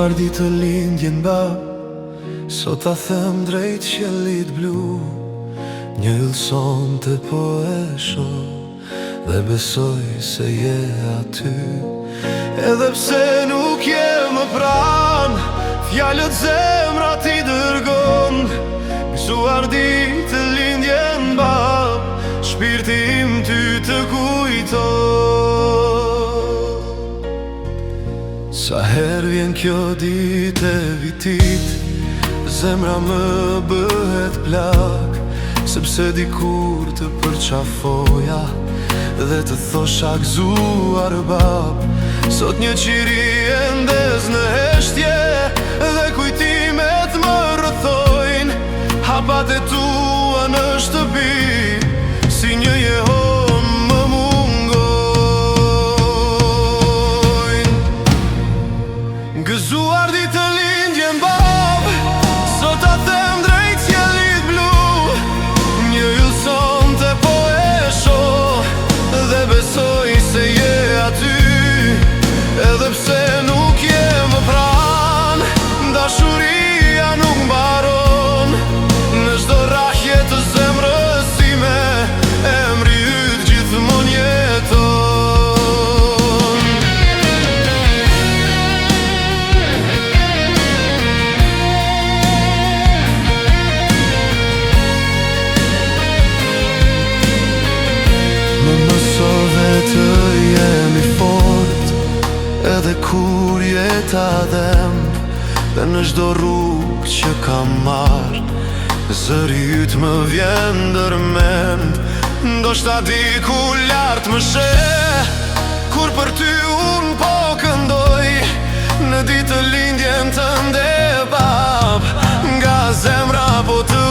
Gëzuar ditë lindjen bab, sot ta them drejt qiellit blu. Një yll sonte po e shoh dhe besoj se je aty. Edhe pse nuk je më pran, fjalët zemra ti dërgon. Gëzuar ditë lindjen bab, shpirti im ty të kujton. Sa her vjen kjo ditë e vitit, zemra më bëhet plak, sepse dikur të përqafoja dhe të thosha gëzuar bab. Sot një qiri e ndez në heshtje dhe kujtimet më rrethojnë. Hapat e tua në shtëpi si një jehon më mungojnë. Gëzuar ditë lindjen bab, sot ta them drejt qiellit blu. Një yll sonte po e shoh dhe besoj se je aty. Edhe pse nuk je më pran, dashuria nuk mbaron. Në çdo rrahje të zemrës time, emri yt gjithmonë jeton. Më mësove të jemi fort, edhe kur jeta dhem, dhe në çdo rrugë që kam marr, zëri yt më vjen ndërmend. Ndoshta diku lart më sheh, kur për ty unë po këndoj. Në ditë lindjen tënde bab, nga zemra po të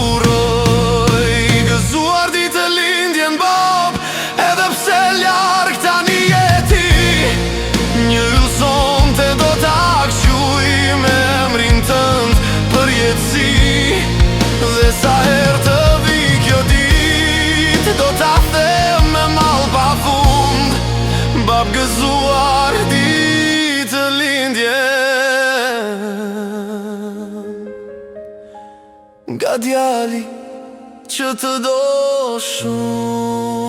uroj. Gëzuar ditë lindjen bab, edhe pse larg tani je ti. Një yll sonte do ta kquj me emrin tënd për jetësi. Dhe sa herë të vi kjo ditë, do ta them me mall pafund. Bab, gëzuar ditë lindjen nga djali që të do shumë.